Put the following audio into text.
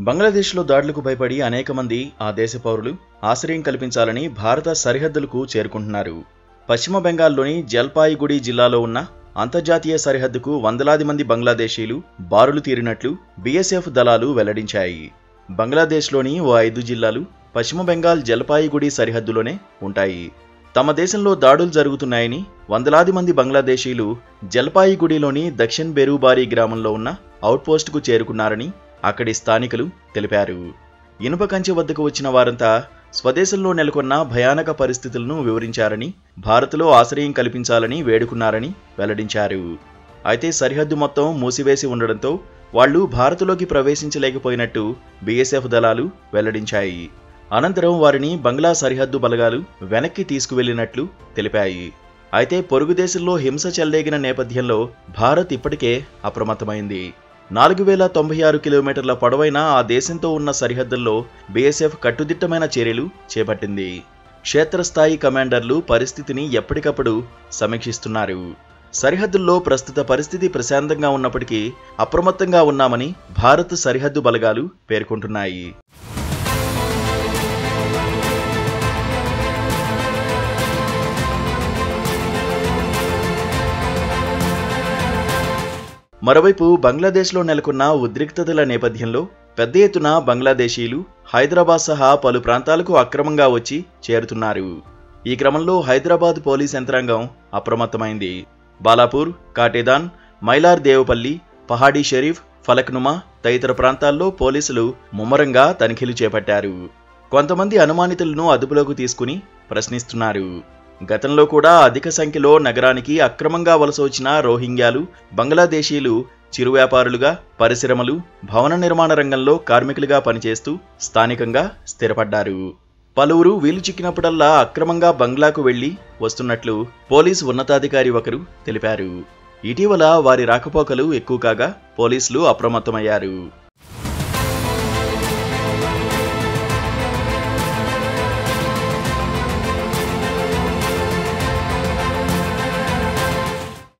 బంగ్లాదేశ్లో దాడులకు భయపడి అనేక మంది ఆ దేశ పౌరులు ఆశ్రయం కల్పించాలని భారత సరిహద్దులకు చేరుకుంటున్నారు. పశ్చిమ బెంగాల్లోని జల్పాయిగుడి జిల్లాలో ఉన్న అంతర్జాతీయ సరిహద్దుకు వందలాది మంది బంగ్లాదేశీలు బారులు తీరినట్లు బీఎస్ఎఫ్ దళాలు వెల్లడించాయి. బంగ్లాదేశ్లోని ఓ 5 జిల్లాలు పశ్చిమ బెంగాల్ జల్పాయిగుడి సరిహద్దులోనే ఉంటాయి. తమ దేశంలో దాడులు జరుగుతున్నాయని వందలాది మంది బంగ్లాదేశీలు జల్పాయిగుడిలోని దక్షిణ్ బెరూబారీ గ్రామంలో ఉన్న అవుట్పోస్టుకు చేరుకున్నారని అక్కడి స్థానికులు తెలిపారు. ఇనుప కంచె వద్దకు వచ్చిన వారంతా స్వదేశంలో నెలకొన్న భయానక పరిస్థితులను వివరించారని, భారత్లో ఆశ్రయం కల్పించాలని వేడుకున్నారని వెల్లడించారు. అయితే సరిహద్దు మొత్తం మూసివేసి ఉండడంతో వాళ్లు భారత్లోకి ప్రవేశించలేకపోయినట్టు బీఎస్ఎఫ్ దళాలు వెల్లడించాయి. అనంతరం వారిని బంగ్లా సరిహద్దు బలగాలు వెనక్కి తీసుకువెళ్లినట్లు తెలిపాయి. అయితే పొరుగు దేశంలో హింస చెలరేగిన నేపథ్యంలో భారత్ ఇప్పటికే అప్రమత్తమైంది. 4096 కిలోమీటర్ల పొడవైన ఆ దేశంతో ఉన్న సరిహద్దుల్లో బీఎస్ఎఫ్ కట్టుదిట్టమైన చర్యలు చేపట్టింది. క్షేత్రస్థాయి కమాండర్లు పరిస్థితిని ఎప్పటికప్పుడు సమీక్షిస్తున్నారు. సరిహద్దుల్లో ప్రస్తుత పరిస్థితి ప్రశాంతంగా ఉన్నప్పటికీ అప్రమత్తంగా ఉన్నామని భారత్ సరిహద్దు బలగాలు పేర్కొంటున్నాయి. మరోవైపు బంగ్లాదేశ్లో నెలకొన్న ఉద్రిక్తతల నేపథ్యంలో పెద్ద ఎత్తున బంగ్లాదేశీలు హైదరాబాద్ సహా పలు ప్రాంతాలకు అక్రమంగా వచ్చి చేరుతున్నారు. ఈ క్రమంలో హైదరాబాద్ పోలీస్ యంత్రాంగం అప్రమత్తమైంది. బాలాపూర్, కాటేదాన్, మైలార్ దేవపల్లి, పహాడీ షరీఫ్, ఫలక్నుమా తదితర ప్రాంతాల్లో పోలీసులు ముమ్మరంగా తనిఖీలు చేపట్టారు. కొంతమంది అనుమానితులను అదుపులోకి తీసుకుని ప్రశ్నిస్తున్నారు. గతంలో కూడా అధిక సంఖ్యలో నగరానికి అక్రమంగా వలస వచ్చిన రోహింగ్యాలు, బంగ్లాదేశీలు చిరు వ్యాపారులుగా, పరిశ్రమలు, భవన నిర్మాణ రంగంలో కార్మికులుగా పనిచేస్తూ స్థానికంగా స్థిరపడ్డారు. పలువురు వీలు చిక్కినప్పుడల్లా అక్రమంగా బంగ్లాకు వెళ్లి వస్తున్నట్లు పోలీసు ఉన్నతాధికారి ఒకరు తెలిపారు. ఇటీవల వారి రాకపోకలు ఎక్కువ కాగా పోలీసులు అప్రమత్తమయ్యారు.